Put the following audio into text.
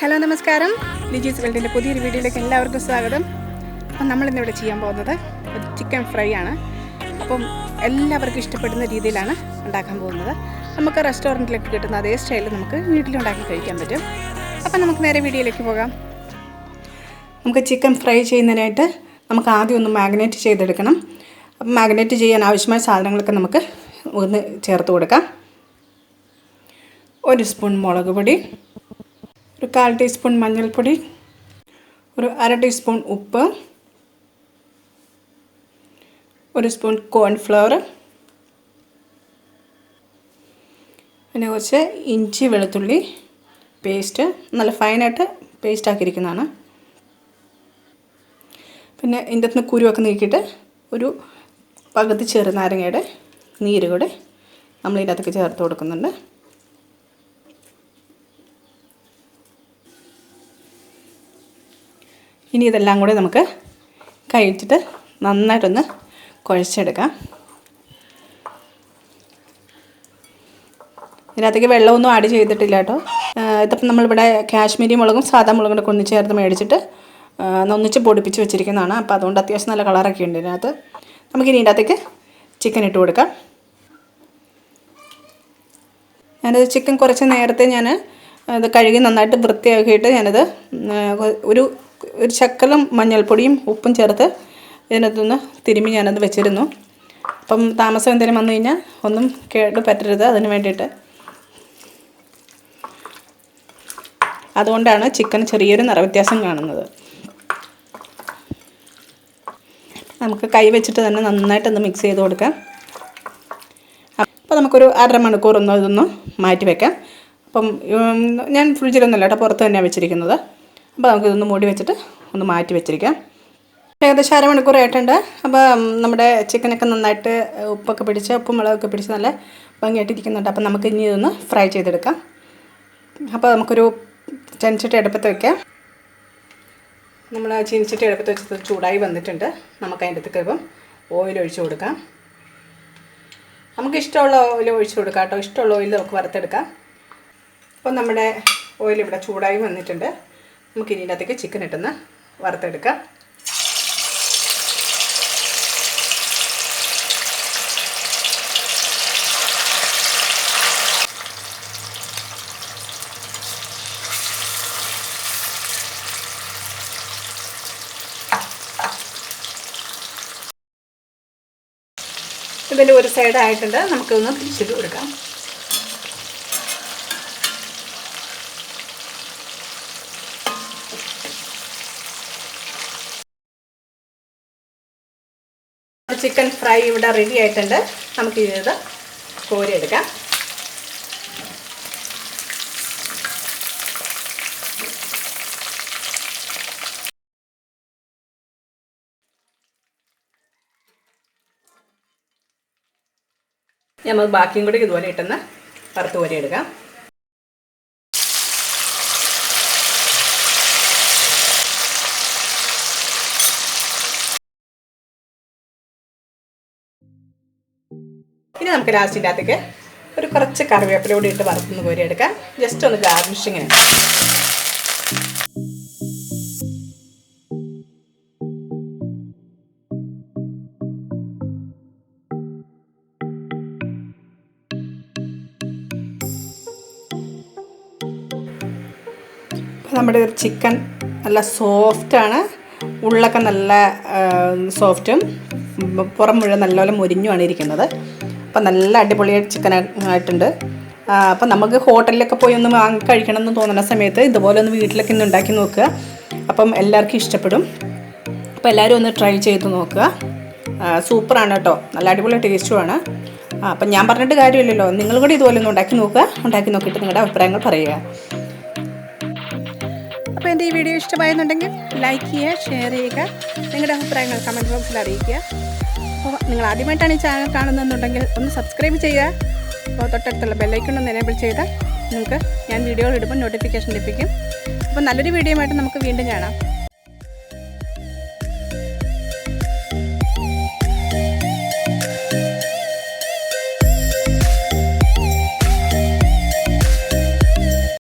Hello നമസ്കാരം. ലിജീസ് വേൾഡിൻ്റെ പുതിയൊരു വീഡിയോയിലേക്ക് എല്ലാവർക്കും സ്വാഗതം. അപ്പം നമ്മളിന്നിവിടെ ചെയ്യാൻ പോകുന്നത് ഒരു ചിക്കൻ ഫ്രൈ ആണ്. അപ്പം എല്ലാവർക്കും ഇഷ്ടപ്പെടുന്ന രീതിയിലാണ് ഉണ്ടാക്കാൻ പോകുന്നത്. നമുക്ക് റെസ്റ്റോറൻറ്റിലൊക്കെ കിട്ടുന്ന അതേ സ്റ്റൈലിൽ നമുക്ക് വീട്ടിലുണ്ടാക്കി കഴിക്കാൻ പറ്റും. അപ്പം നമുക്ക് നേരെ വീഡിയോയിലേക്ക് പോകാം. നമുക്ക് ചിക്കൻ ഫ്രൈ ചെയ്യുന്നതിനായിട്ട് നമുക്ക് ആദ്യം ഒന്ന് മാഗ്നേറ്റ് ചെയ്തെടുക്കണം. അപ്പം മാഗ്നേറ്റ് ചെയ്യാൻ ആവശ്യമായ സാധനങ്ങളൊക്കെ നമുക്ക് ഒന്ന് ചേർത്ത് കൊടുക്കാം. 1 സ്പൂൺ മുളക് പൊടി, ഒരു 1/4 ടീസ്പൂൺ മഞ്ഞൾപ്പൊടി, ഒരു 1/2 ടീസ്പൂൺ ഉപ്പ്, 1 സ്പൂൺ കോൺഫ്ലവർ, പിന്നെ കുറച്ച് ഇഞ്ചി വെളുത്തുള്ളി പേസ്റ്റ്, നല്ല ഫൈനായിട്ട് പേസ്റ്റ് ആക്കിയിരിക്കുന്നതാണ്. പിന്നെ ഇതിൻ്റെ അകത്ത് കുരുവൊക്കെ നീക്കിയിട്ട് ഒരു പകുതി ചെറുനാരങ്ങയുടെ നീര് കൂടെ നമ്മൾ ഇതിനകത്തേക്ക് ചേർത്ത് കൊടുക്കുന്നുണ്ട്. ഇനി ഇതെല്ലാം കൂടെ നമുക്ക് കഴിച്ചിട്ട് നന്നായിട്ടൊന്ന് കുഴച്ചെടുക്കാം. ഇതിനകത്തേക്ക് വെള്ളമൊന്നും ആഡ് ചെയ്തിട്ടില്ല കേട്ടോ. ഇതിപ്പം നമ്മളിവിടെ കാശ്മീരി മുളകും സാധാ മുളകും കൂടെ ഒന്നിച്ച് ചേർത്ത് മേടിച്ചിട്ട് ഒന്നിച്ച് പൊടിപ്പിച്ച് വെച്ചിരിക്കുന്നതാണ്. അപ്പോൾ അതുകൊണ്ട് അത്യാവശ്യം നല്ല കളറൊക്കെ ഉണ്ട് ഇതിനകത്ത്. നമുക്കിനി ഇതിനകത്തേക്ക് ചിക്കൻ ഇട്ട് കൊടുക്കാം. ഞാനത് ചിക്കൻ കുറച്ച് നേരത്തെ ഇത് കഴുകി നന്നായിട്ട് വൃത്തിയാക്കിയിട്ട് ഞാനത് ഒരു ശകലം മഞ്ഞൾപ്പൊടിയും ഉപ്പും ചേർത്ത് ഇതിനകത്തൊന്ന് തിരുമ്മി ഞാനത് വെച്ചിരുന്നു. അപ്പം താമസം എന്തെങ്കിലും വന്നു കഴിഞ്ഞാൽ ഒന്നും കേട് പറ്റരുത്, അതിന് വേണ്ടിയിട്ട്. അതുകൊണ്ടാണ് ചിക്കൻ ചെറിയൊരു നിറവ്യത്യാസം കാണുന്നത്. നമുക്ക് കൈ വെച്ചിട്ട് തന്നെ നന്നായിട്ടൊന്ന് മിക്സ് ചെയ്ത് കൊടുക്കാം. അപ്പോൾ നമുക്കൊരു 1/2 മണിക്കൂർ ഇതൊന്ന് മാറ്റി വയ്ക്കാം. അപ്പം ഞാൻ ഫ്രിഡ്ജിലൊന്നുമല്ല കേട്ടോ, പുറത്ത് തന്നെയാണ് വെച്ചിരിക്കുന്നത്. അപ്പോൾ നമുക്കിതൊന്ന് മൂടി വെച്ചിട്ട് ഒന്ന് മാറ്റി വെച്ചിരിക്കാം. ഏകദേശം 1/2 മണിക്കൂർ ആയിട്ടുണ്ട്. അപ്പോൾ നമ്മുടെ ചിക്കനൊക്കെ നന്നായിട്ട് ഉപ്പൊക്കെ പിടിച്ച് ഉപ്പും മുളകൊക്കെ പിടിച്ച് നല്ല ഭംഗിയായിട്ടിരിക്കുന്നുണ്ട്. അപ്പോൾ നമുക്ക് ഇനി ഇതൊന്ന് ഫ്രൈ ചെയ്തെടുക്കാം. അപ്പോൾ നമുക്കൊരു ചീനച്ചട്ടി അടുപ്പത്ത് വയ്ക്കാം. നമ്മൾ ആ ചീനച്ചട്ടി അടുപ്പത്ത് വെച്ചത് ചൂടായി വന്നിട്ടുണ്ട്. നമുക്ക് അതിൻ്റെ അടുത്തേക്ക് ഇപ്പം ഓയിൽ ഒഴിച്ച് കൊടുക്കാം. നമുക്ക് ഇഷ്ടമുള്ള ഓയിൽ ഒഴിച്ച് കൊടുക്കാം കേട്ടോ. ഇഷ്ടമുള്ള ഓയിൽ നമുക്ക് വറുത്തെടുക്കാം. അപ്പോൾ നമ്മുടെ ഓയിൽ ഇവിടെ ചൂടായി വന്നിട്ടുണ്ട്. നമുക്ക് ഇനി ഇതിനകത്തേക്ക് ചിക്കൻ ഇട്ടൊന്ന് വറുത്തെടുക്കാം. ഇതിൽ ഒരു സൈഡായിട്ടുണ്ട്. നമുക്കൊന്ന് തിരിച്ചിട്ട് കൊടുക്കാം. ചിക്കൻ ഫ്രൈ ഇവിടെ റെഡി ആയിട്ടുണ്ട്. നമുക്ക് ഇത് കോരിയെടുക്കാം. നമ്മൾ ബാക്കിയും കൂടി ഇതുപോലെ ഇട്ടെന്ന് വറുത്ത് കോരിയെടുക്കാം. ഇനി നമുക്ക് ലാസ്റ്റിൻ്റെ അകത്തേക്ക് ഒരു കുറച്ച് കറിവേപ്പില കൂടി ഇട്ട് വറുത്തുനിന്ന് കോരിയെടുക്കാം. ജസ്റ്റ് ഒന്ന് ഗാർണിഷിങ്ങിന്. നമ്മുടെ ചിക്കൻ നല്ല സോഫ്റ്റാണ്. ഉള്ളൊക്കെ നല്ല സോഫ്റ്റും പുറം മുഴുവൻ നല്ലപോലെ മുരിഞ്ഞുമാണ് ഇരിക്കുന്നത്. അപ്പം നല്ല അടിപൊളിയായിട്ട് ചിക്കൻ ആയിട്ടുണ്ട്. അപ്പം നമുക്ക് ഹോട്ടലിലൊക്കെ പോയി ഒന്ന് വാങ്ങി കഴിക്കണം എന്ന് തോന്നുന്ന സമയത്ത് ഇതുപോലെ ഒന്ന് വീട്ടിലൊക്കെ ഒന്ന് ഉണ്ടാക്കി നോക്കുക. അപ്പം എല്ലാവർക്കും ഇഷ്ടപ്പെടും. അപ്പോൾ എല്ലാവരും ഒന്ന് ട്രൈ ചെയ്ത് നോക്കുക. സൂപ്പറാണ് കേട്ടോ, നല്ല അടിപൊളി ടേസ്റ്റുമാണ്. അപ്പം ഞാൻ പറഞ്ഞിട്ട് കാര്യമില്ലല്ലോ, നിങ്ങൾ കൂടി ഇതുപോലെ ഒന്ന് ഉണ്ടാക്കി നോക്കുക. ഉണ്ടാക്കി നോക്കിയിട്ട് നിങ്ങളുടെ അഭിപ്രായങ്ങൾ പറയുക. അപ്പോൾ എൻ്റെ ഈ വീഡിയോ ഇഷ്ടമായെന്നുണ്ടെങ്കിൽ ലൈക്ക് ചെയ്യുക, ഷെയർ ചെയ്യുക, നിങ്ങളുടെ അഭിപ്രായങ്ങൾ കമൻറ്റ് ബോക്സിൽ അറിയിക്കുക. അപ്പോൾ നിങ്ങൾ ആദ്യമായിട്ടാണ് ഈ ചാനൽ കാണുന്നതെന്നുണ്ടെങ്കിൽ ഒന്ന് സബ്സ്ക്രൈബ് ചെയ്യുക. അപ്പോൾ തൊട്ടടുത്തുള്ള ബെല്ലൈക്കൺ ഒന്ന് എനേബിൾ ചെയ്താൽ നിങ്ങൾക്ക് ഞാൻ വീഡിയോകൾ ഇടുമ്പോൾ നോട്ടിഫിക്കേഷൻ ലഭിക്കും. അപ്പോൾ നല്ലൊരു വീഡിയോ ആയിട്ട് നമുക്ക് വീണ്ടും കാണാം.